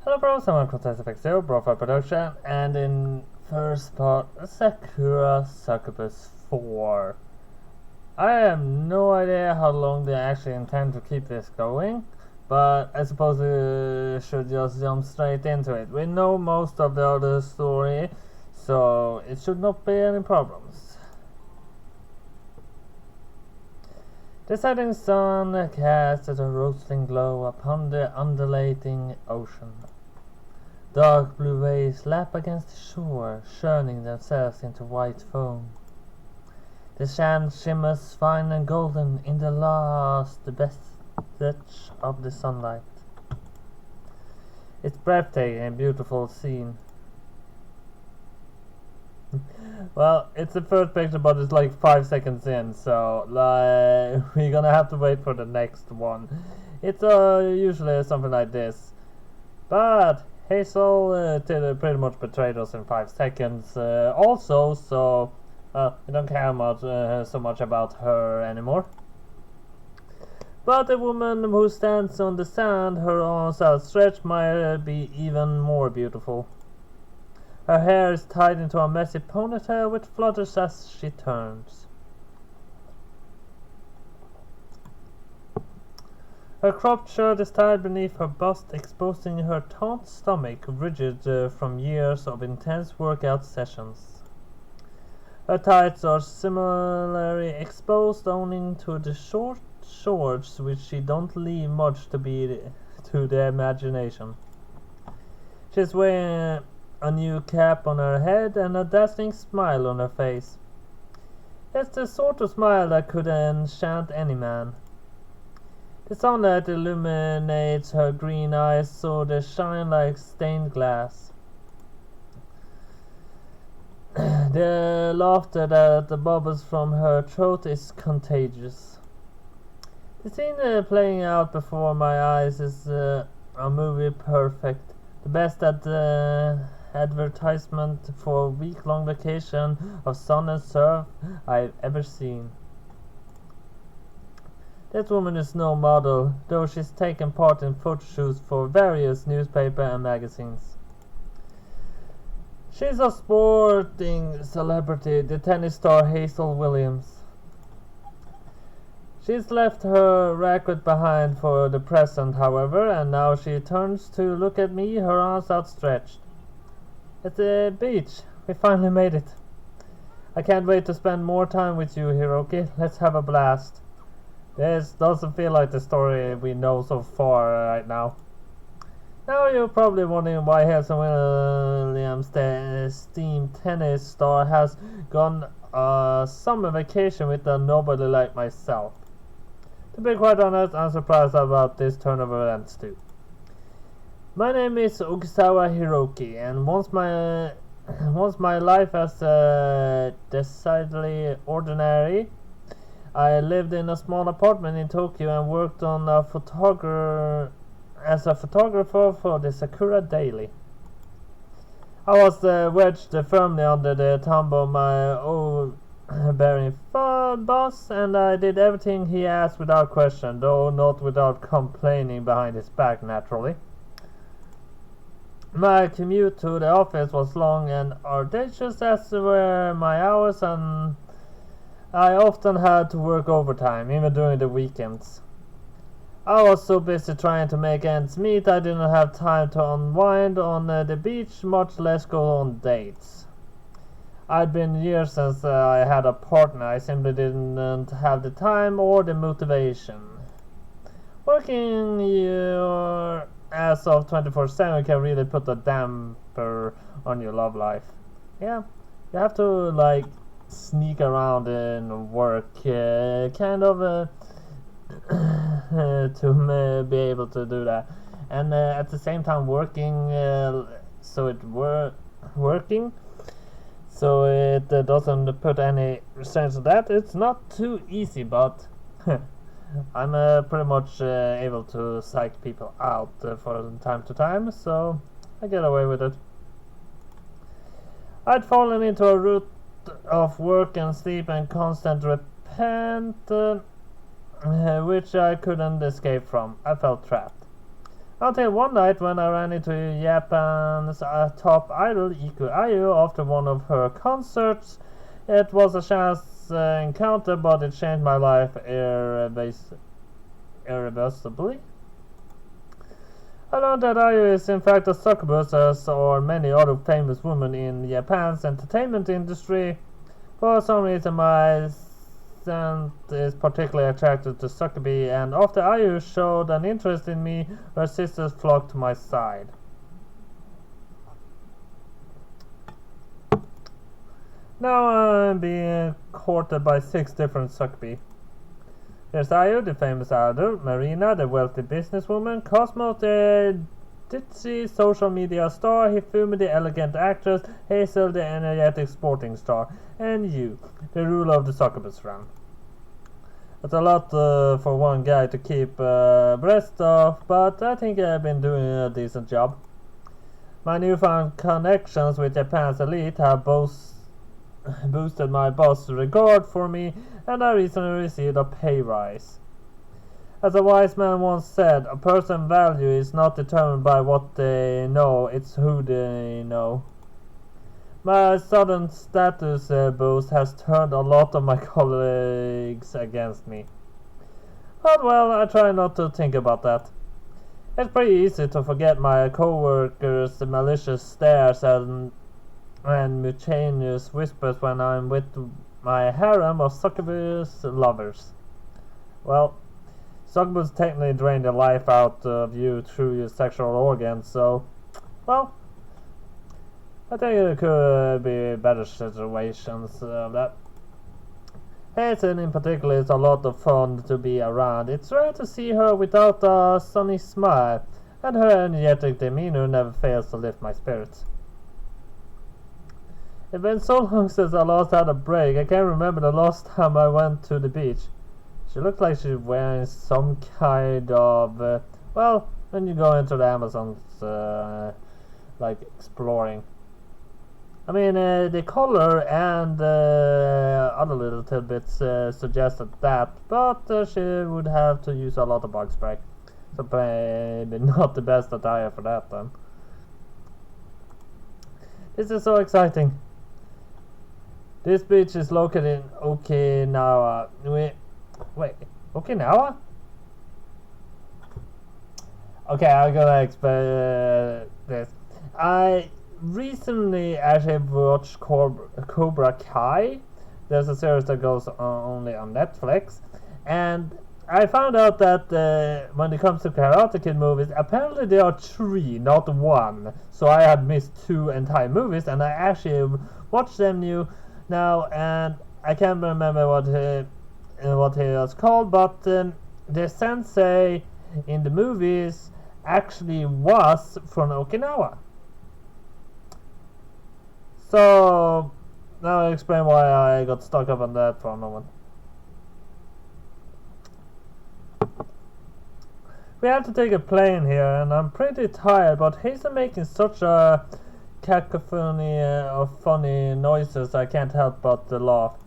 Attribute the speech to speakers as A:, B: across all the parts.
A: Hello bros, I'm Contest Brofar Production, and in first part, Sakura Succubus 4. I have no idea how long they actually intend to keep this going, but I suppose we should just jump straight into it. We know most of the other story, so it should not be any problems. The setting sun casts a roasting glow upon the undulating ocean. Dark blue waves lap against the shore, churning themselves into white foam. The sand shimmers fine and golden in the last vestige of the sunlight. It's breathtaking and beautiful scene. Well, it's the first picture, but it's like 5 seconds in, so we're gonna have to wait for the next one. It's usually something like this, but Hazel pretty much betrayed us in 5 seconds. Also, so we don't care so much about her anymore. But the woman who stands on the sand, her arms outstretched, might be even more beautiful. Her hair is tied into a messy ponytail which flutters as she turns. Her cropped shirt is tied beneath her bust, exposing her taut stomach, rigid from years of intense workout sessions. Her tights are similarly exposed, owing to the short shorts which she don't leave much to the imagination. She's wearing a new cap on her head and a dazzling smile on her face. It's the sort of smile that could enchant any man. The sunlight illuminates her green eyes so they shine like stained glass. The laughter that bubbles from her throat is contagious. The scene playing out before my eyes is a movie perfect. The best advertisement for a week-long vacation of sun and surf I've ever seen. This woman is no model, though she's taken part in photo shoots for various newspapers and magazines. She's a sporting celebrity, the tennis star Hazel Williams. She's left her racket behind for the present, however, and now she turns to look at me, her arms outstretched. At the beach, we finally made it. I can't wait to spend more time with you, Hiroki. Let's have a blast. This doesn't feel like the story we know so far right now. Now you're probably wondering why Hazel Williams, the esteemed tennis star, has gone summer vacation with a nobody like myself. To be quite honest, I'm surprised about this turn of events too. My name is Okusawa Hiroki, and once my life was decidedly ordinary. I lived in a small apartment in Tokyo and worked on as a photographer for the Sakura Daily. I was wedged firmly under the thumb of my overbearing boss, and I did everything he asked without question, though not without complaining behind his back, naturally. My commute to the office was long and arduous, as were my hours, and I often had to work overtime, even during the weekends. I was so busy trying to make ends meet, I didn't have time to unwind on the beach, much less go on dates. I'd been years since I had a partner. I simply didn't have the time or the motivation. Working your ass off 24/7 can really put a damper on your love life. Yeah, you have to sneak around and work, kind of to be able to do that, and at the same time working, so it doesn't put any restraints on that. It's not too easy, but I'm pretty much able to psych people out from time to time, so I get away with it. I'd fallen into a route of work and sleep and constant repent, which I couldn't escape from. I felt trapped. Until one night when I ran into Japan's top idol Iku Ayu after one of her concerts. It was a chance encounter, but it changed my life irreversibly. I learned that Ayu is in fact a succubus, as are many other famous women in Japan's entertainment industry. For some reason my scent is particularly attracted to succubi, and after Ayu showed an interest in me, her sisters flocked to my side. Now I'm being courted by 6 different succubi. There's Ayu, the famous idol; Marina, the wealthy businesswoman; Cosmo, the ditzy social media star; Hifumi, the elegant actress; Hazel, the energetic sporting star; and you, the ruler of the succubus realm. It's a lot for one guy to keep abreast of, but I think I've been doing a decent job. My newfound connections with Japan's elite have boosted my boss' regard for me, and I recently received a pay rise. As a wise man once said, a person's value is not determined by what they know, it's who they know. My sudden status boost has turned a lot of my colleagues against me. But well, I try not to think about that. It's pretty easy to forget my co-workers' malicious stares and mutinous whispers when I'm with my harem of succubus lovers. Well, succubus technically drain the life out of you through your sexual organs, so, well, I think there could be better situations of that. Hazen in particular is a lot of fun to be around. It's rare to see her without a sunny smile, and her energetic demeanor never fails to lift my spirits. It's been so long since I last had a break, I can't remember the last time I went to the beach. She looks like she's wearing some kind of, well, when you go into the Amazons, like exploring. I mean, the color and other little tidbits suggested that, but she would have to use a lot of bug spray. So maybe not the best attire for that then. This is so exciting. This beach is located in Okinawa. Wait, Okinawa? Okay, I'm gonna explain this. I recently actually watched Cobra Kai. There's a series that goes only on Netflix, and I found out that when it comes to Karate Kid movies, apparently there are 3, not 1. So I had missed 2 entire movies, and I actually watched them now, and I can't remember what he was called, but the sensei in the movies actually was from Okinawa. So now I'll explain why I got stuck up on that for a moment. We have to take a plane here, and I'm pretty tired, but he's making such a cacophony of funny noises I can't help but laugh.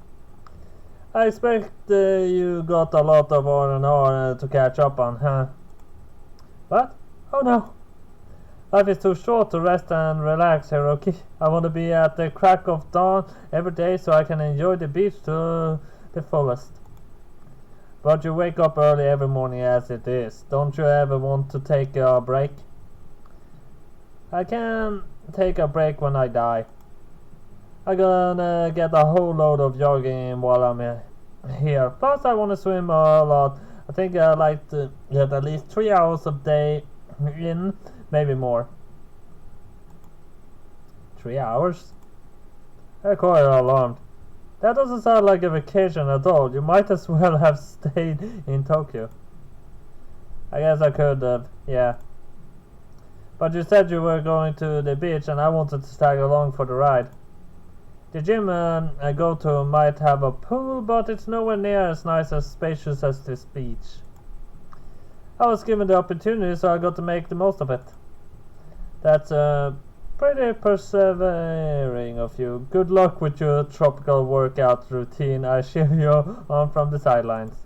A: I expect you got a lot of R&R to catch up on, huh? What? Oh no! Life is too short to rest and relax, Hiroki. I want to be at the crack of dawn every day so I can enjoy the beach to the fullest. But you wake up early every morning as it is. Don't you ever want to take a break? I can take a break when I die. I'm gonna get a whole load of jogging while I'm here. Plus I want to swim a lot. I think I like to get at least 3 hours a day in, maybe more. 3 hours? I'm quite alarmed. That doesn't sound like a vacation at all. You might as well have stayed in Tokyo. I guess I could have, yeah. But you said you were going to the beach and I wanted to tag along for the ride. The gym I go to might have a pool, but it's nowhere near as nice as spacious as this beach. I was given the opportunity, so I got to make the most of it. That's pretty persevering of you. Good luck with your tropical workout routine. I cheer you on from the sidelines.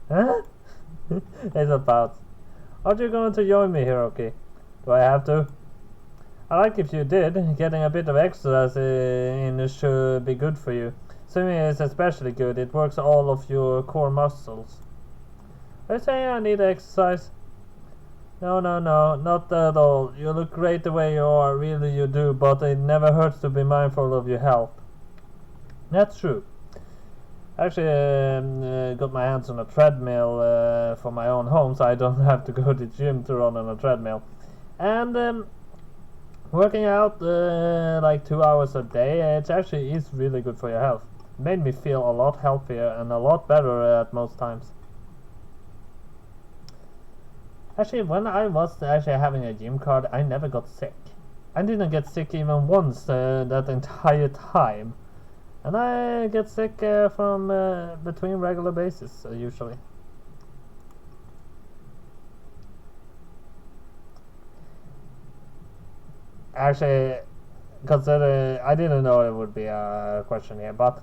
A: Huh? It's about. Aren't you going to join me, Hiroki? Do I have to? I like if you did. Getting a bit of exercise in should be good for you. Swimming is especially good. It works all of your core muscles. Are you saying I need exercise? No, not at all. You look great the way you are, really you do, but it never hurts to be mindful of your health. That's true. Actually, got my hands on a treadmill for my own home, so I don't have to go to the gym to run on a treadmill. And working out like 2 hours a day, it actually is really good for your health. It made me feel a lot healthier and a lot better at most times. Actually, when I was actually having a gym card, I never got sick. I didn't get sick even once that entire time. And I get sick from between regular basis, usually. Actually, consider I didn't know it would be a question here, but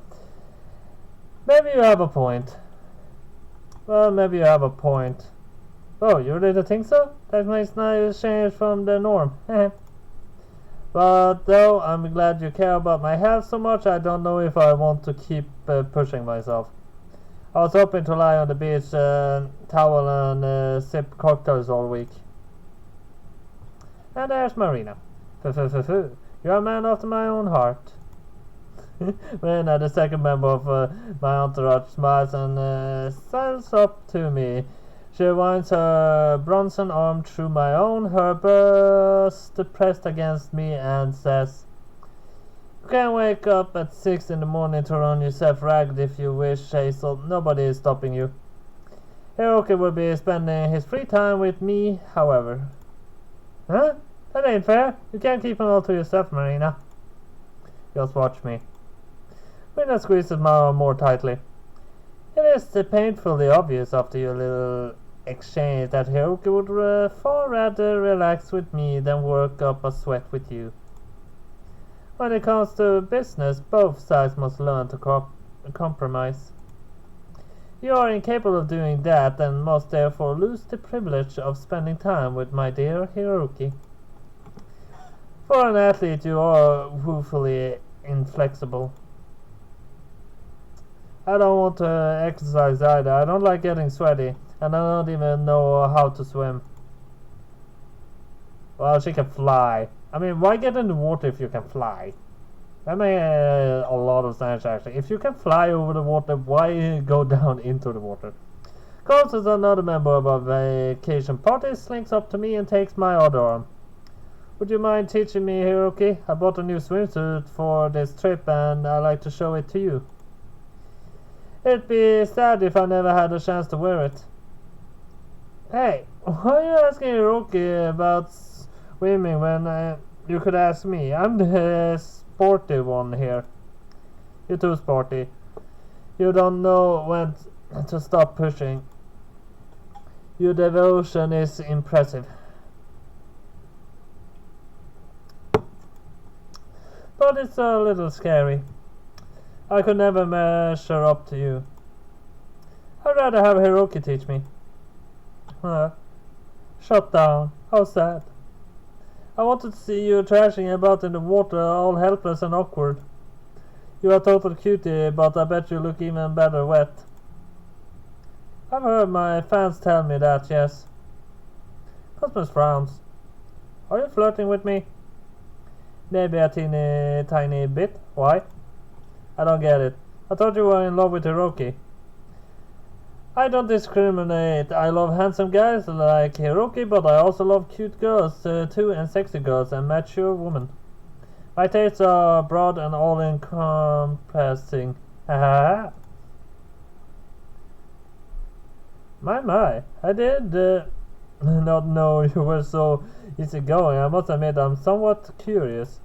A: maybe you have a point. Well, maybe you have a point. Oh, you really think so? That makes nice change from the norm. But though I'm glad you care about my health so much, I don't know if I want to keep pushing myself. I was hoping to lie on the beach, towel and sip cocktails all week. And there's Marina. You're a man after my own heart. Marina, the second member of my entourage, smiles and sidles up to me. She winds her bronzen arm through my own, her bust pressed against me, and says, "You can wake up at 6 in the morning to run yourself ragged if you wish, Hazel. Nobody is stopping you. Hiroki will be spending his free time with me, however." Huh? That ain't fair. You can't keep him all to yourself, Marina. Just watch me. Marina squeezes my arm more tightly. It is painfully obvious after your little exchange that Hiroki would far rather relax with me than work up a sweat with you. When it comes to business, both sides must learn to compromise. You are incapable of doing that and must therefore lose the privilege of spending time with my dear Hiroki. For an athlete, you are woefully inflexible. I don't want to exercise either. I don't like getting sweaty, and I don't even know how to swim. Well, she can fly. I mean, why get in the water if you can fly? That makes a lot of sense, actually. If you can fly over the water, why go down into the water? Carlos is another member of our vacation party, slinks up to me and takes my other arm. Would you mind teaching me, Hiroki? I bought a new swimsuit for this trip, and I'd like to show it to you. It'd be sad if I never had a chance to wear it. Hey, why are you asking Hiroki about swimming when you could ask me? I'm the sporty one here. You're too sporty. You don't know when to stop pushing. Your devotion is impressive. But it's a little scary. I could never measure up to you. I'd rather have Hiroki teach me. Shut down. How sad. I wanted to see you thrashing about in the water, all helpless and awkward. You are a total cutie, but I bet you look even better wet. I've heard my fans tell me that, yes. Cosmos frowns. Are you flirting with me? Maybe a teeny tiny bit. Why? I don't get it. I thought you were in love with Hiroki. I don't discriminate. I love handsome guys like Hiroki, but I also love cute girls too, and sexy girls and mature women. My tastes are broad and all-encompassing. Haha. My. I did not know you were so easygoing. I must admit I'm somewhat curious.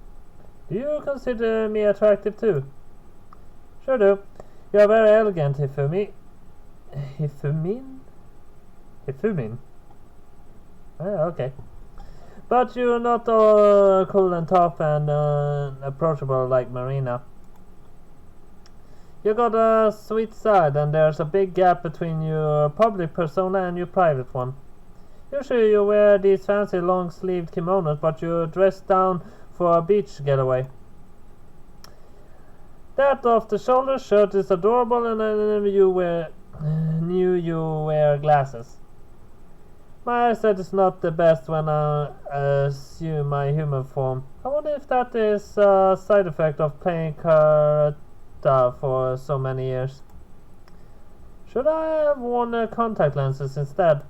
A: Do you consider me attractive too? Sure do. You are very elegant, Hifumin? Okay. But you're not all cool and tough and approachable like Marina. You got a sweet side, and there's a big gap between your public persona and your private one. Usually you wear these fancy long-sleeved kimonos, but you dress down for a beach getaway. That off-the-shoulder shirt is adorable, and I knew you wear glasses. My eyesight is not the best when I assume my human form. I wonder if that is a side effect of playing karate for so many years. Should I have worn contact lenses instead?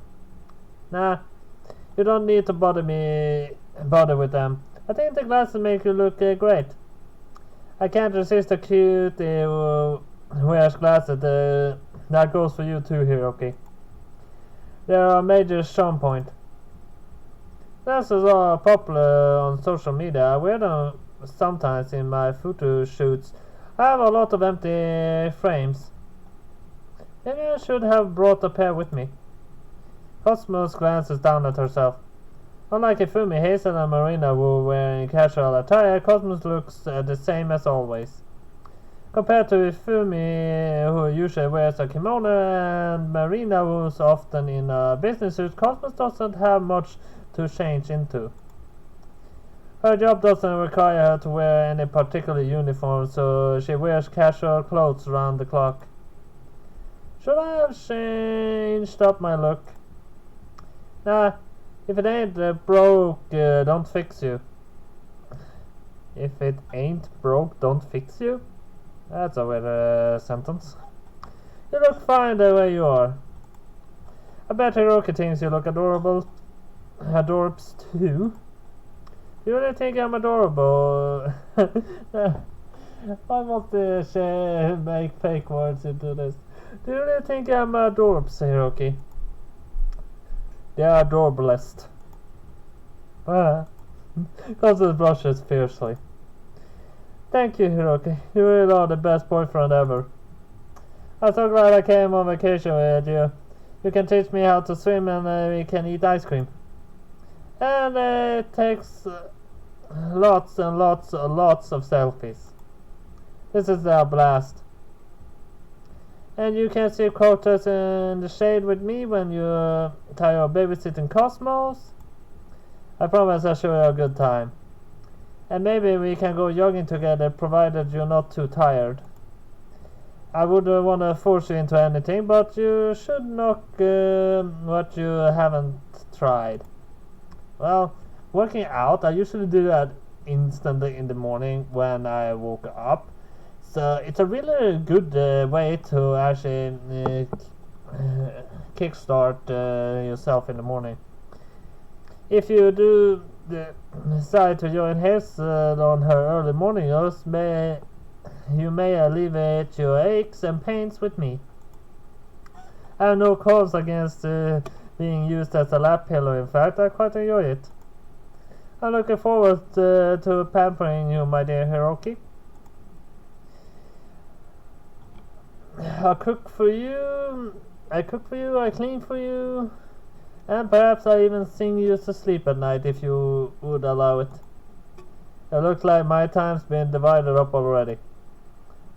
A: Nah, you don't need to bother with them. I think the glasses make you look great. I can't resist a cutie who wears glasses. That goes for you too, Hiroki. They're a major charm point. Glasses are popular on social media. I wear them sometimes in my photo shoots. I have a lot of empty frames. Maybe I should have brought a pair with me. Cosmos glances down at herself. Unlike Ifumi, Hazel, and Marina were wearing casual attire, Cosmos looks the same as always. Compared to Ifumi, who usually wears a kimono, and Marina, who's often in a business suit, Cosmos doesn't have much to change into. Her job doesn't require her to wear any particular uniform, so she wears casual clothes around the clock. Should I have changed up my look? Nah, if it ain't broke, don't fix you. If it ain't broke, don't fix you? That's a weird sentence. You look fine the way you are. I bet Hiroki thinks you look adorable. Adorbs too. You really think I'm adorable? Why must she make fake words into this? Do you really think I'm adorbs, Hiroki? They are adorablest. Cosmos brushes fiercely. Thank you, Hiroki. You really are the best boyfriend ever. I'm so glad I came on vacation with you. You can teach me how to swim, and we can eat ice cream. And it takes lots and lots of selfies. This is a blast. And you can see quotas in the shade with me when you tie your babysitting Cosmos. I promise I'll show you a good time. And maybe we can go jogging together, provided you're not too tired. I wouldn't want to force you into anything, but you should knock what you haven't tried. Well, working out, I usually do that instantly in the morning when I woke up. So it's a really good way to actually kickstart yourself in the morning. If you do decide to join Hazel on her early morning hours, you may alleviate your aches and pains with me. I have no cause against being used as a lap pillow. In fact, I quite enjoy it. I'm looking forward to pampering you, my dear Hiroki. I cook for you, I clean for you, and perhaps I even sing you to sleep at night if you would allow it. It looks like my time's been divided up already.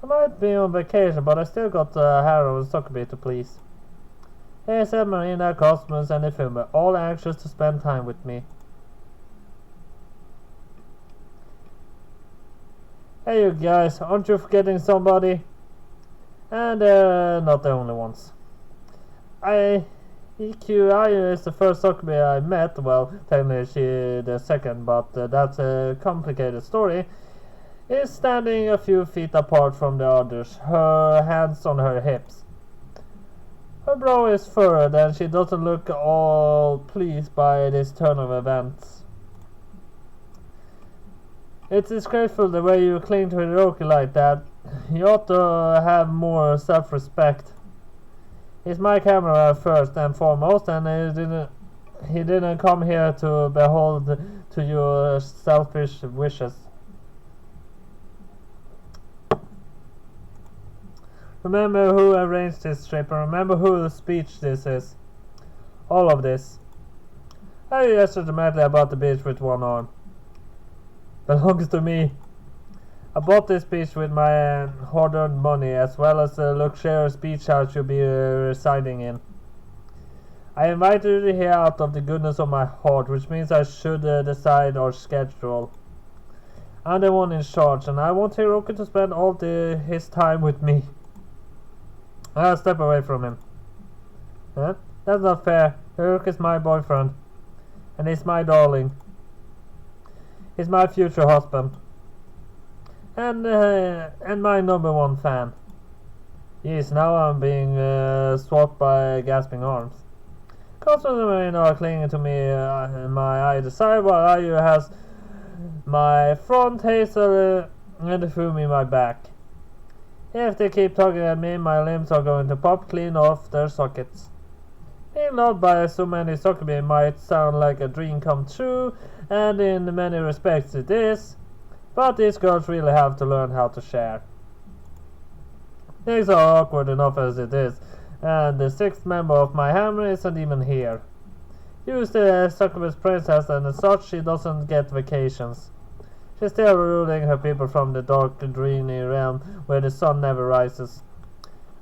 A: I might be on vacation, but I still got Harrow and Succubus to please. Here's Marina, Cosmos, and Ifumi, all anxious to spend time with me. Hey you guys, aren't you forgetting somebody? And not the only ones. EQI is the first Succubus I met. Well, technically she the second, but that's a complicated story. Is standing a few feet apart from the others, her hands on her hips. Her brow is furrowed and she doesn't look all pleased by this turn of events. It's disgraceful the way you cling to Hiroki like that. You ought to have more self-respect. He's my camera first and foremost, and he didn't come here to behold to your selfish wishes. Remember who arranged this trip, and remember whose speech this is. All of this. I yesterday dramatically about the beach with one arm. Belongs to me. I bought this beach with my hard-earned money, as well as the luxurious beach house you'll be residing in. I invited you here out of the goodness of my heart, which means I should decide our schedule. I'm the one in charge, and I want Hiroki to spend all his time with me. I'll step away from him. Huh? That's not fair. Hiroki's my boyfriend. And he's my darling. He's my future husband. And my #1 fan. Yes, now I'm being swapped by gasping arms. Constantly are clinging to me, my either side, while Ayu has my front hazel and Fumi my back. If they keep tugging at me, my limbs are going to pop clean off their sockets. Being loved by so many Succubus might sound like a dream come true, and in many respects it is, but these girls really have to learn how to share. Things are awkward enough as it is, and the 6th member of my family isn't even here. She's the Succubus princess, and as such she doesn't get vacations. She's still ruling her people from the dark, dreamy realm where the sun never rises.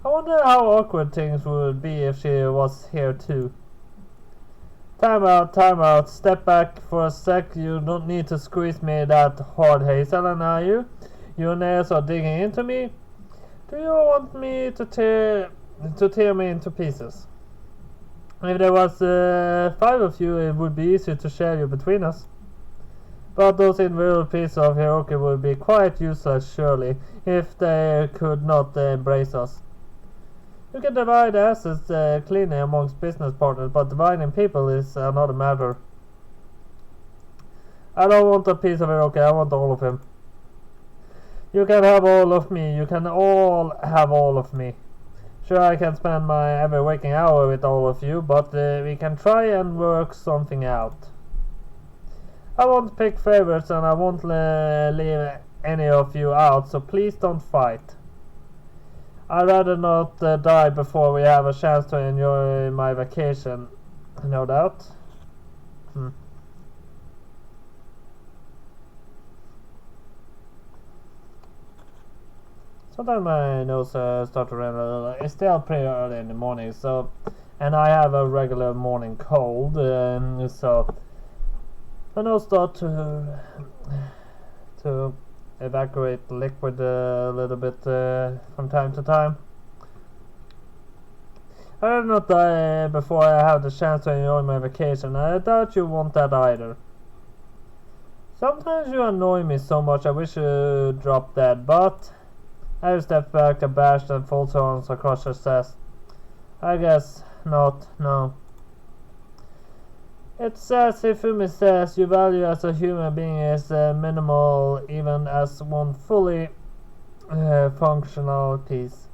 A: I wonder how awkward things would be if she was here too. Time out, step back for a sec. You don't need to squeeze me that hard, Hazel, and are you? Your nails are digging into me. Do you want me to tear me into pieces? If there was 5 of you, it would be easier to share you between us. But those individual pieces of Hiroki would be quite useless, surely, if they could not embrace us. You can divide assets cleanly amongst business partners, but dividing people is another matter. I don't want a piece of Hiroki, I want all of him. You can have all of me, you can all have all of me. Sure, I can spend my every waking hour with all of you, but we can try and work something out. I won't pick favorites and I won't leave any of you out, so please don't fight. I'd rather not die before we have a chance to enjoy my vacation. No doubt. Sometimes my nose starts to run a little. It's still pretty early in the morning, so, and I have a regular morning cold, so my nose starts to evacuate liquid a little bit from time to time. I'd rather not die before I have the chance to enjoy my vacation. I doubt you want that either. Sometimes you annoy me so much I wish you'd drop that, but I step back abashed and falls arms across her chest. I guess not, no. It's as if Fumi says your value as a human being is minimal, even as one fully functional piece.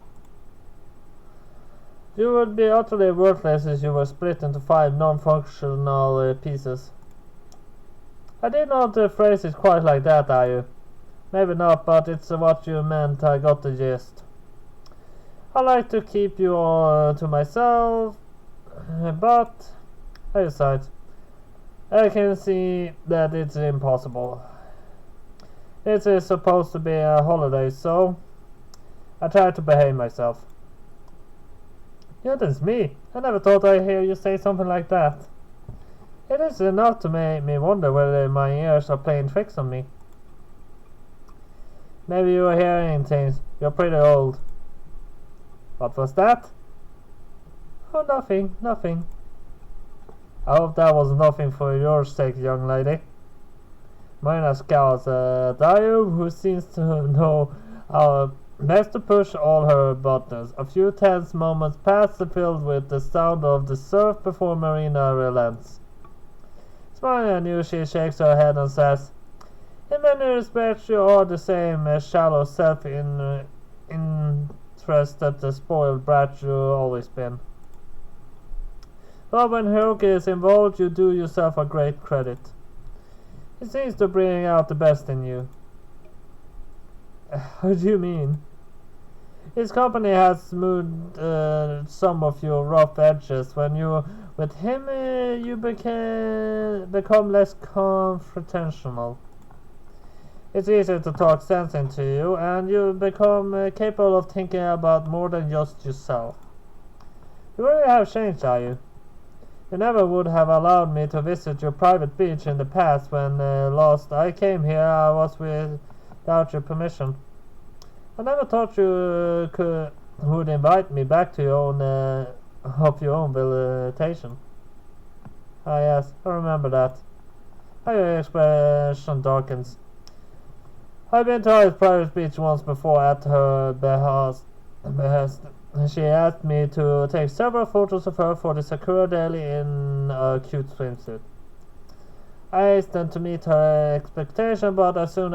A: You would be utterly worthless if you were split into 5 non-functional pieces. I did not phrase it quite like that, are you? Maybe not, but it's what you meant. I got the gist. I like to keep you all to myself, but I decide. I can see that it's impossible. It is supposed to be a holiday, so I try to behave myself. Yeah, that's me. I never thought I'd hear you say something like that. It is enough to make me wonder whether my ears are playing tricks on me. Maybe you are hearing things. You're pretty old. What was that? Oh, nothing, nothing. I hope that was nothing for your sake, young lady. Marina scowls at Ayu, who seems to know how best to push all her buttons. A few tense moments pass, filled with the sound of the surf before Marina relents. Smiling at you, she shakes her head and says, in many respects, you are the same shallow self-interest that the spoiled brat you've always been. But when Hiroki is involved, you do yourself a great credit. He seems to bring out the best in you. What do you mean? His company has smoothed some of your rough edges. When you're with him, you become less confrontational. It's easier to talk sense into you, and you become capable of thinking about more than just yourself. You really have changed, are you? You never would have allowed me to visit your private beach in the past when last I came here. I was without your permission. I never thought you would invite me back to your own of your own visitation. Ah yes, I remember that. Her expression darkens. I've been to her private beach once before at her behest. She asked me to take several photos of her for the Sakura daily in a cute swimsuit. I hastened to meet her expectation, but as soon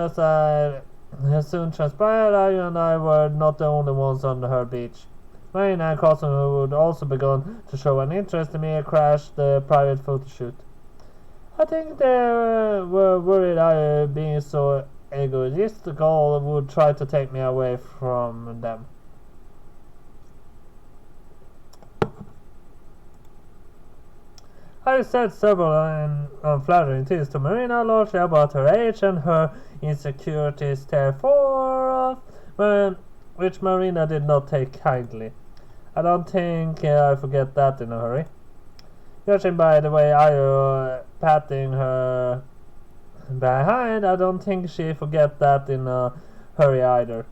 A: transpired, I and I were not the only ones on her beach. Marina and Carson, who would also begun to show an interest in me, crashed the private photo shoot. I think they were worried I, being so egotistical, would try to take me away from them. I said several unflattering things to Marina, largely about her age and her insecurities therefore, which Marina did not take kindly. I don't think I forget that in a hurry. Judging by the way I patting her behind, I don't think she forget that in a hurry either.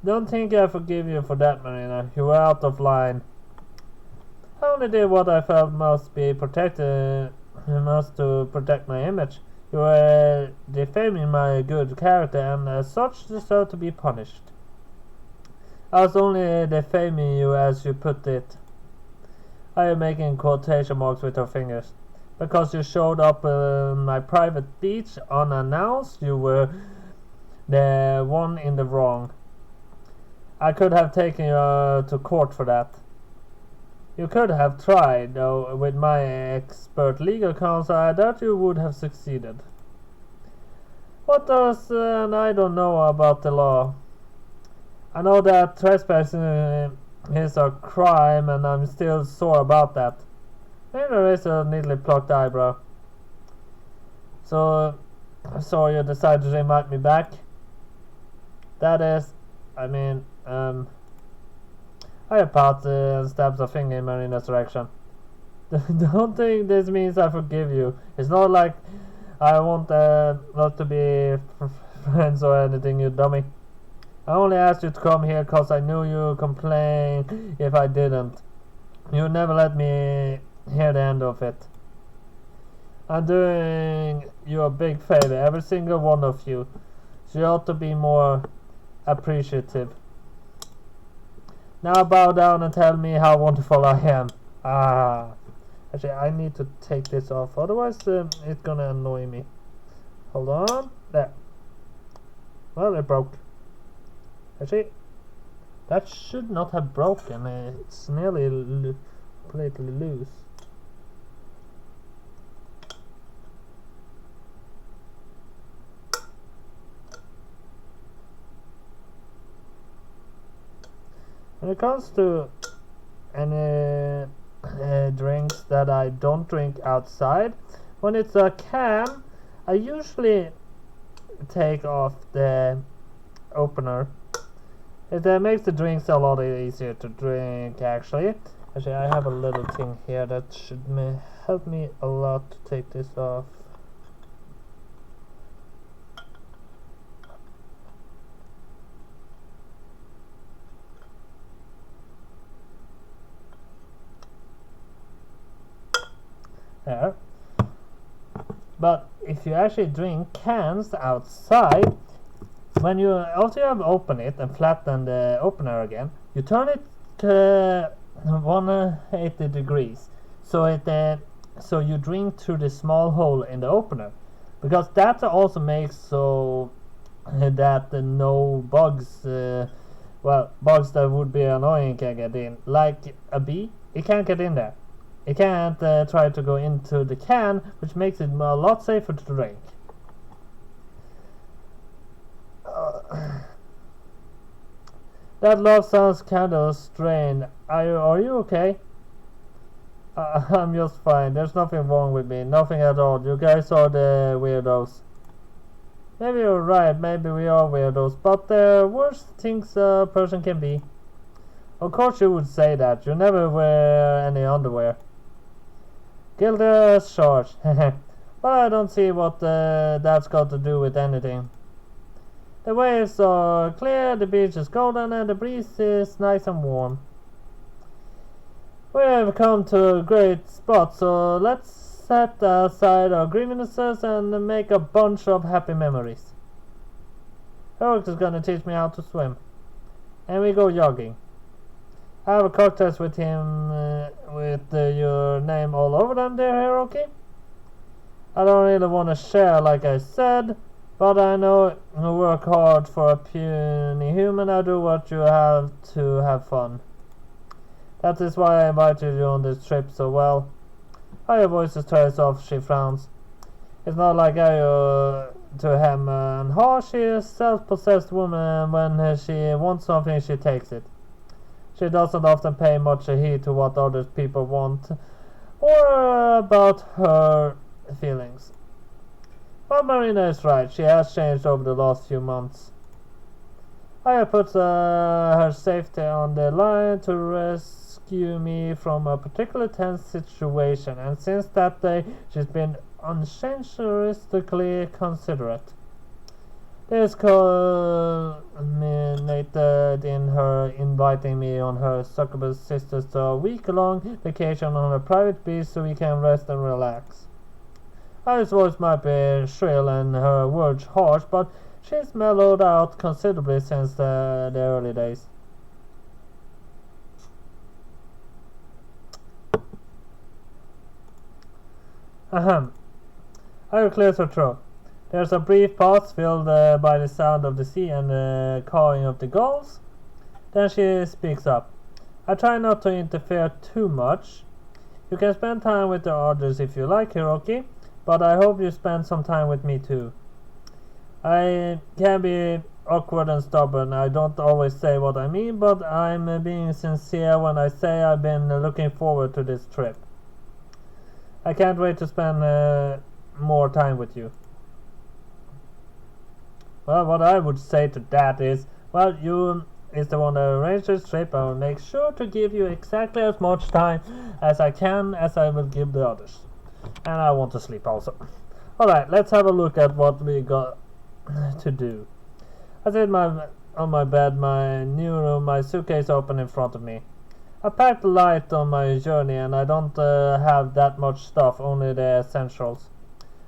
A: Don't think I forgive you for that, Marina. You were out of line. I only did what I felt must to protect my image. You were defaming my good character and as such deserve to be punished. I was only defaming you as you put it. I am making quotation marks with her fingers. Because you showed up in my private beach unannounced, you were the one in the wrong. I could have taken you to court for that. You could have tried, though with my expert legal counsel I doubt you would have succeeded. What does I don't know about the law? I know that trespassing is a crime and I'm still sore about that. There is a neatly plucked eyebrow. So you decided to invite me back? That is, I pat and stabs a finger in Marina's direction. Don't think this means I forgive you. It's not like I want not to be friends or anything, you dummy. I only asked you to come here because I knew you'd complain if I didn't. You never let me hear the end of it. I'm doing you a big favor, every single one of you. So you ought to be more appreciative. Now bow down and tell me how wonderful I am. Actually, I need to take this off, otherwise it's gonna annoy me. Hold on. There. Well, it broke. Actually, that should not have broken. It's nearly completely loose. When it comes to any drinks that I don't drink outside, when it's a can, I usually take off the opener. It makes the drinks a lot easier to drink, actually. Actually, I have a little thing here that should help me a lot to take this off. There. But if you actually drink cans outside, when you after you have opened it and flattened the opener again, you turn it to 180 degrees, so so you drink through the small hole in the opener, because that also makes so that no bugs, bugs that would be annoying can get in, like a bee. It can't get in there. It can't try to go into the can, which makes it a lot safer to drink. That laugh sounds kind of strained. Are you okay? I'm just fine. There's nothing wrong with me. Nothing at all. You guys are the weirdos. Maybe you're right. Maybe we are weirdos. But there are worse things a person can be. Of course you would say that. You never wear any underwear. Guilty as charged. But I don't see what that's got to do with anything. The waves are clear, the beach is golden, and the breeze is nice and warm. We have come to a great spot, so let's set aside our grievances and make a bunch of happy memories. Heroic is gonna teach me how to swim. And we go jogging. I have a cocktails with him with your name all over them there, Hiroki. I don't really want to share like I said, but I know you work hard for a puny human. I do what you have to have fun. That is why I invited you on this trip so well. How your voice trails off, she frowns. It's not like I to hem and haw. She is a self-possessed woman. When she wants something, she takes it. She doesn't often pay much heed to what other people want or about her feelings. But Marina is right. She has changed over the last few months. I have put her safety on the line to rescue me from a particularly tense situation, and since that day she's been uncharacteristically considerate. This culminated in her inviting me on her Succubus sisters to a week-long vacation on a private beach so we can rest and relax. Her voice might be shrill and her words harsh, but she's mellowed out considerably since the early days. Ahem. I clears her throat. There's a brief pause filled by the sound of the sea and the cawing of the gulls. Then she speaks up. I try not to interfere too much. You can spend time with the others if you like, Hiroki, but I hope you spend some time with me too. I can be awkward and stubborn. I don't always say what I mean, but I'm being sincere when I say I've been looking forward to this trip. I can't wait to spend more time with you. Well, what I would say to that is, well, you is the one that arranged this trip. I will make sure to give you exactly as much time as I can as I will give the others. And I want to sleep also. Alright, let's have a look at what we got to do. I sit on my bed, my new room, my suitcase open in front of me. I packed light on my journey and I don't have that much stuff, only the essentials.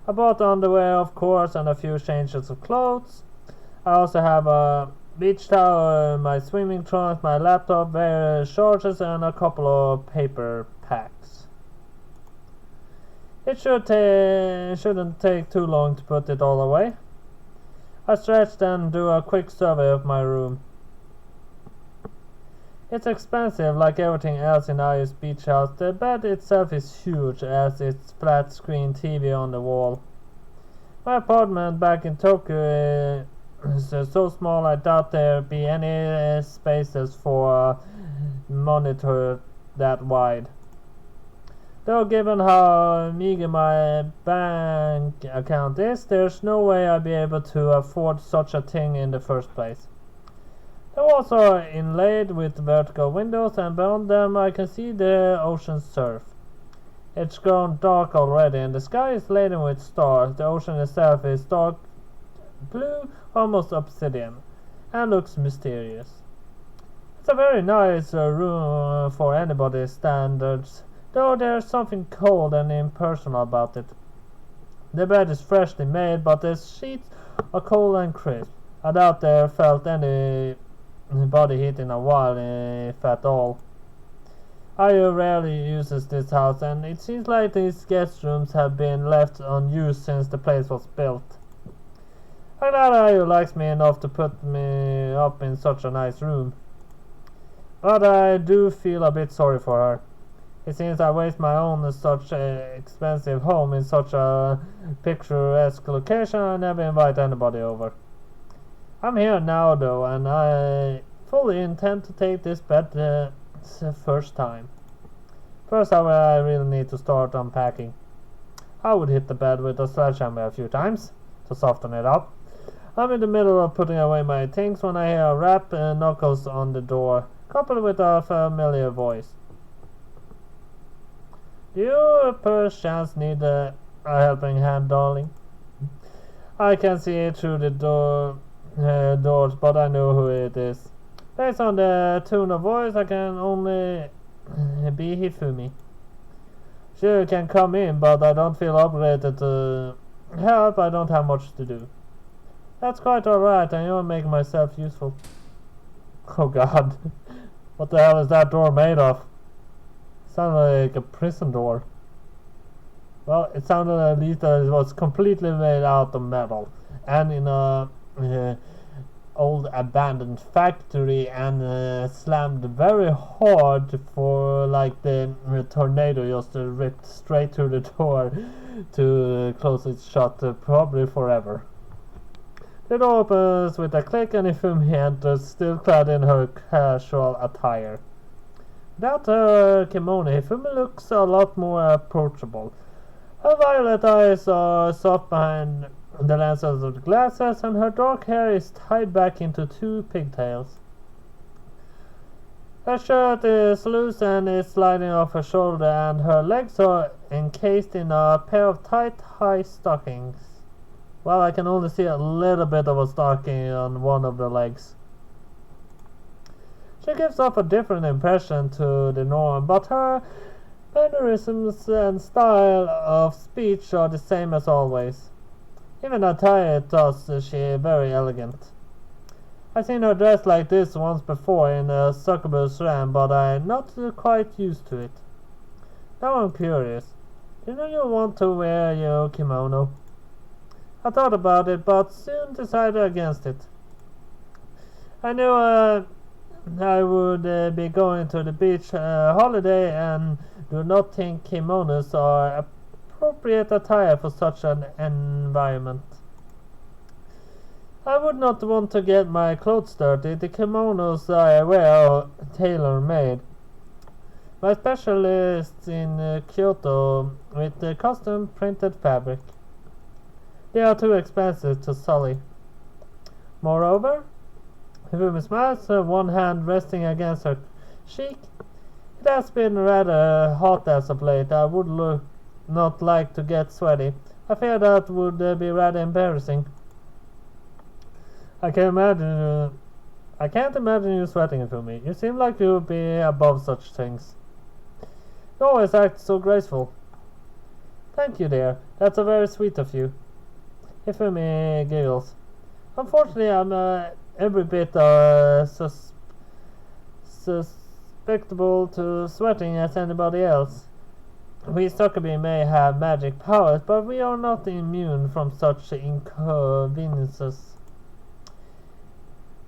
A: I bought underwear, of course, and a few changes of clothes. I also have a beach towel, my swimming trunks, my laptop, various chargers, and a couple of paper packs. It shouldn't take too long to put it all away. I stretched and do a quick survey of my room. It's expensive like everything else in Ayu's beach house. The bed itself is huge as its flat screen TV on the wall. My apartment back in Tokyo is so small I doubt there'd be any spaces for a monitor that wide. Though given how meager my bank account is, there's no way I'd be able to afford such a thing in the first place. The walls are inlaid with vertical windows, and beyond them I can see the ocean surf. It's grown dark already, and the sky is laden with stars. The ocean itself is dark blue, almost obsidian, and looks mysterious. It's a very nice room for anybody's standards, though there's something cold and impersonal about it. The bed is freshly made, but the sheets are cold and crisp. I doubt there felt any body heat in a while, if at all. Ayu rarely uses this house, and it seems like these guest rooms have been left unused since the place was built. I'm glad Ayu likes me enough to put me up in such a nice room. But I do feel a bit sorry for her. It seems I waste my own such expensive home in such a picturesque location. I never invite anybody over. I'm here now though, and I fully intend to take this bed the first time. First, however, I really need to start unpacking. I would hit the bed with a sledgehammer a few times to soften it up. I'm in the middle of putting away my things when I hear a rap and knuckles on the door, coupled with a familiar voice. Do you perchance need a helping hand, darling? I can see it through the doors, but I know who it is. Based on the tone of voice, I can only be Hifumi. Sure, you can come in, but I don't feel obligated to help. I don't have much to do. That's quite alright, I know I'm making myself useful. Oh god. What the hell is that door made of? Sounded like a prison door. Well, it sounded at least that it was completely made out of metal. And in a old abandoned factory and slammed very hard for like the tornado just ripped straight through the door to close it shut probably forever. The door opens with a click and Ifumi enters, still clad in her casual attire. Without her kimono, Ifumi looks a lot more approachable. Her violet eyes are soft behind the lenses of the glasses, and her dark hair is tied back into two pigtails. Her shirt is loose and is sliding off her shoulder, and her legs are encased in a pair of tight, high stockings. Well, I can only see a little bit of a stocking on one of the legs. She gives off a different impression to the norm, but her mannerisms and style of speech are the same as always. Even attire does she very elegant. I've seen her dressed like this once before in a Succubus ram, but I'm not quite used to it. Now I'm curious. Do you want to wear your kimono? I thought about it, but soon decided against it. I knew I would be going to the beach holiday and do not think kimonos are appropriate attire for such an environment. I would not want to get my clothes dirty. The kimonos I wear are tailor-made. My specialist in Kyoto with the custom printed fabric. They are too expensive to sully. Moreover, Hifumi smiles, one hand resting against her cheek. It has been rather hot as of late. I would not like to get sweaty. I fear that would be rather embarrassing. I can't imagine you sweating for me. You seem like you would be above such things. You always act so graceful. Thank you, dear. That's very sweet of you. Hifumi giggles. Unfortunately, I'm every bit susceptible to sweating as anybody else. We Succubus may have magic powers, but we are not immune from such inconveniences.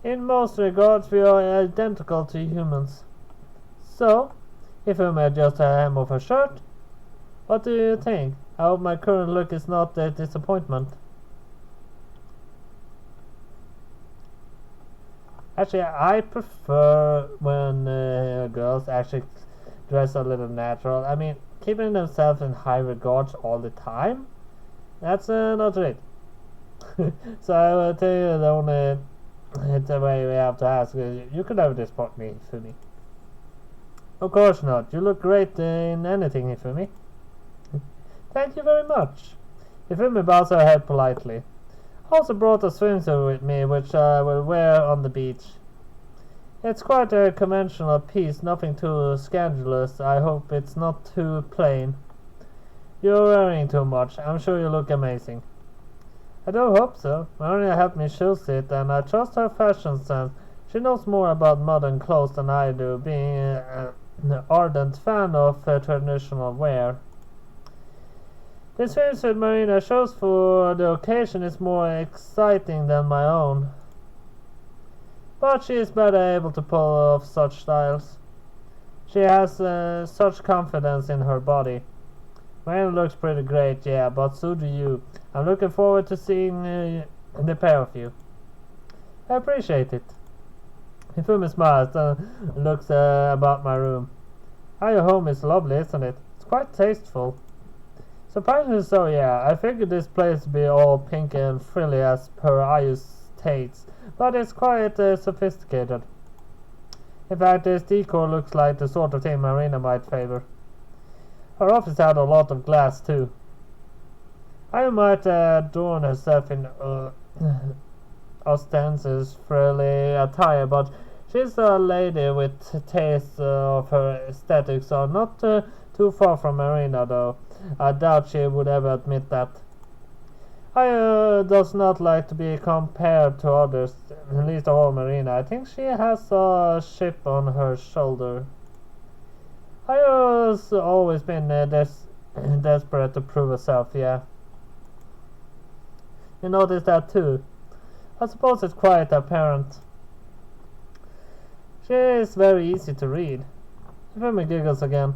A: In most regards, we are identical to humans. So, if I may adjust the hem of her shirt, what do you think? I hope my current look is not a disappointment. Actually, I prefer when girls actually dress a little natural. I mean, keeping themselves in high regards all the time, that's not it. So I will tell you the only way we have to ask. You could never disappoint me, Hifumi. Of course not. You look great in anything, Hifumi. Thank you very much. Hifumi bows her head politely. I also brought a swimsuit with me, which I will wear on the beach. It's quite a conventional piece, nothing too scandalous. I hope it's not too plain. You're wearing too much. I'm sure you look amazing. I do hope so. Marina helped me choose it, and I trust her fashion sense. She knows more about modern clothes than I do, being an ardent fan of traditional wear. The swimsuit Marina chose for the occasion is more exciting than my own. But she is better able to pull off such styles. She has such confidence in her body. Marina looks pretty great, yeah, but so do you. I'm looking forward to seeing the pair of you. I appreciate it. Hifumi smiles and looks about my room. Your home is lovely, isn't it? It's quite tasteful. Surprisingly so, yeah. I figured this place would be all pink and frilly as per Ayu's tastes, but it's quite sophisticated. In fact, this decor looks like the sort of thing Marina might favor. Her office had a lot of glass too. I might adorn herself in ostensibly attire, but she's a lady with taste of her aesthetics, so not too far from Marina, though. I doubt she would ever admit that. I does not like to be compared to others, at least of all Marina. I think she has a chip on her shoulder. I has always been desperate to prove herself, yeah. You notice that too. I suppose it's quite apparent. She is very easy to read. Ifumi giggles again.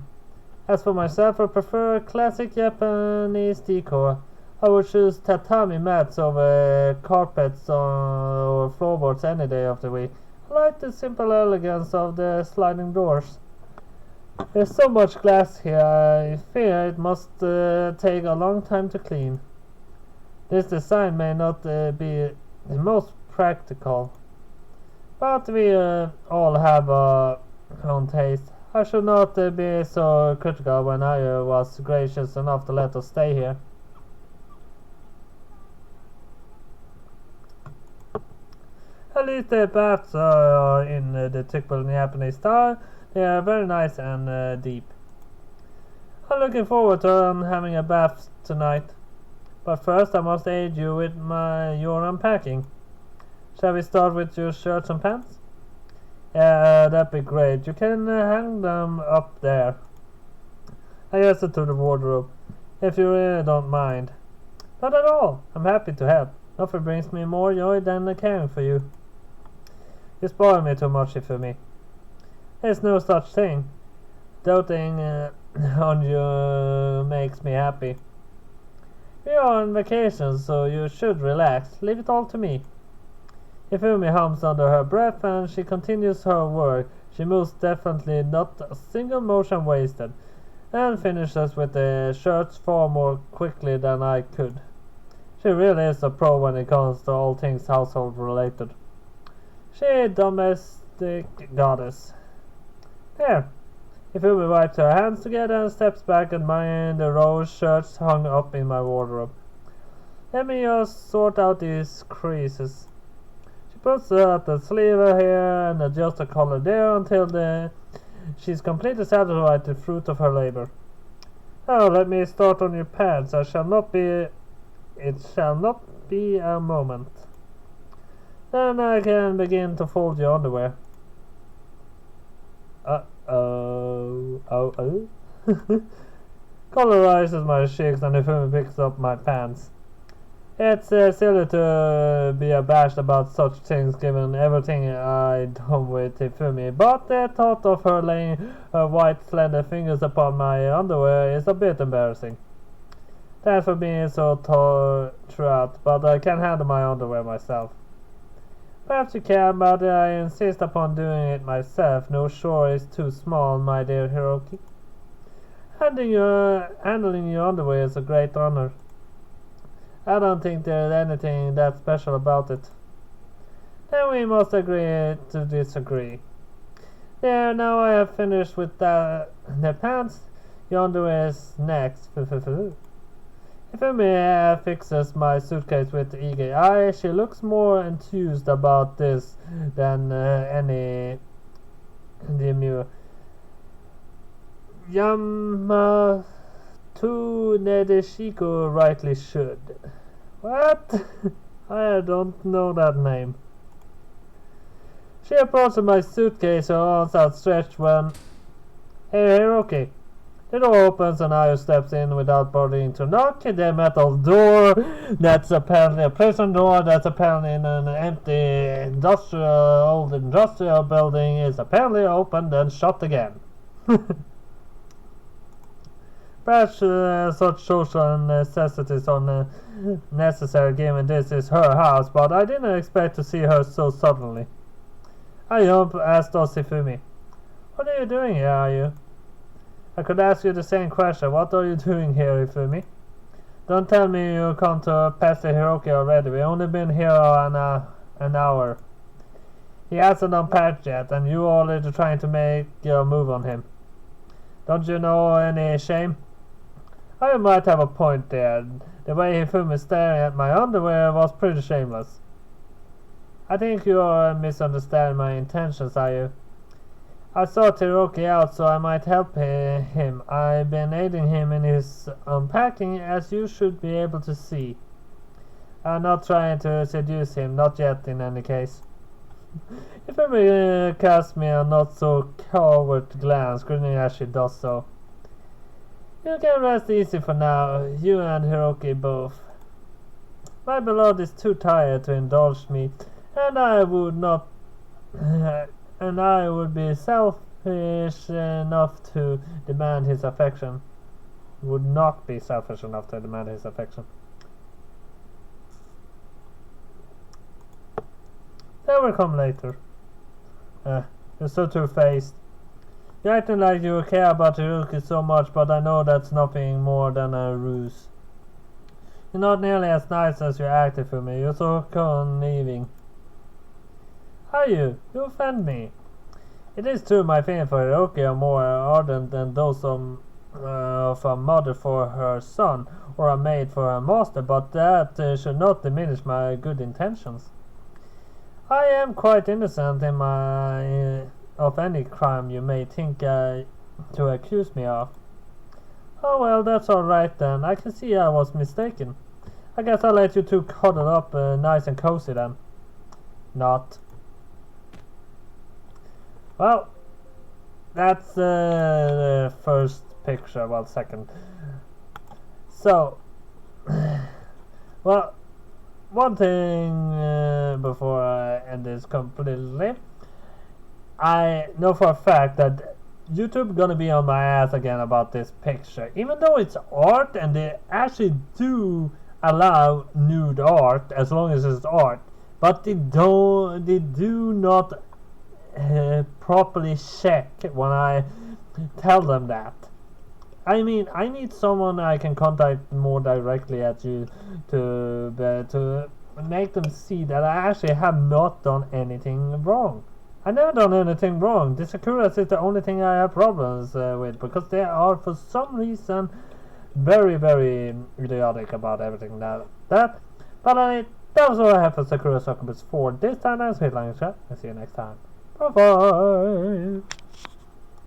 A: As for myself, I prefer classic Japanese decor. I would choose tatami mats over carpets or floorboards any day of the week. I like the simple elegance of the sliding doors. There's so much glass here, I fear it must take a long time to clean. This design may not be the most practical, but we all have our own taste. I should not be so critical when I was gracious enough to let us stay here. At least the baths are in the typical Japanese style. They are very nice and deep. I'm looking forward to having a bath tonight. But first I must aid you with your unpacking. Shall we start with your shirts and pants? Yeah, that'd be great. You can hang them up there. I gestured to the wardrobe. If you really don't mind. Not at all. I'm happy to help. Nothing brings me more joy than caring for you. You spoil me too much for me. There's no such thing. Doting on you makes me happy. We are on vacation, so you should relax. Leave it all to me. Ifumi hums under her breath and she continues her work. She moves definitely not a single motion wasted, and finishes with the shirts far more quickly than I could. She really is a pro when it comes to all things household related. She domestic goddess. There. Ifumi wipes her hands together and steps back admiring the rose shirts hung up in my wardrobe. Let me just sort out these creases. She puts out the sleeve here and adjusts the collar there until she's completely satisfied with the fruit of her labor. Now let me start on your pants. It shall not be a moment. Then I can begin to fold your underwear. Colorizes my cheeks and Ifumi picks up my pants. It's silly to be abashed about such things given everything I done with Ifumi, but the thought of her laying her white slender fingers upon my underwear is a bit embarrassing. Thanks for being so throughout, but I can handle my underwear myself. Perhaps you can, but I insist upon doing it myself. No shore is too small, my dear Hiroki. Handling your underwear is a great honor. I don't think there's anything that special about it. Then we must agree to disagree. There, now I have finished with the pants. Your underwear is next. Ifumi fixes my suitcase with eager eye. She looks more enthused about this than any demure. Yamato Nedeshiko rightly should. What? I don't know that name. She approaches my suitcase, her arms outstretched when... Hey, Hiroki. The door opens and Ayo steps in without bothering to knock. The metal door that's apparently a prison door that's apparently in an empty old industrial building is apparently opened and shut again. Perhaps such social necessities are necessary given this is her house, but I didn't expect to see her so suddenly. Ayo asked Ifumi. What are you doing here, Ayo? I could ask you the same question. What are you doing here, Ifumi? Don't tell me you come to Pastor Hiroki already. We've only been here an hour. He hasn't unpacked yet, and you already trying to make your move on him. Don't you know any shame? I might have a point there. The way he threw me staring at my underwear was pretty shameless. I think you are misunderstanding my intentions, are you? I saw Hiroki out, so I might help him. I've been aiding him in his unpacking, as you should be able to see. I'm not trying to seduce him, not yet in any case. If ever casts me a not-so-coward glance, grinning as she does so. You can rest easy for now, you and Hiroki both. My beloved is too tired to indulge me, and I would not... and I would be selfish enough to demand his affection. Would not be selfish enough to demand his affection. That will come later. You're so two-faced. You're acting like you care about Hiroki so much, but I know that's nothing more than a ruse. You're not nearly as nice as you acted for me. You're so conniving. Are you? You offend me. It is true my feelings for Hiroki are more ardent than those of a mother for her son or a maid for her master, but that should not diminish my good intentions. I am quite innocent of any crime you may think to accuse me of. Oh well, that's alright then. I can see I was mistaken. I guess I'll let you two cuddle up nice and cozy then. Not. Well, that's the first picture, well, second. So, well, one thing before I end this completely. I know for a fact that YouTube gonna be on my ass again about this picture, even though it's art and they actually do allow nude art as long as it's art, but they do not properly check when I tell them that. I mean, I need someone I can contact more directly at you to make them see that I actually have not done anything wrong. I never done anything wrong. The Sakuras is the only thing I have problems with, because they are for some reason very, very idiotic about everything that. But that was all I have for Sakura Succubus 4 this time. I'm Sweet Language Chat. I'll see you next time. Bye bye.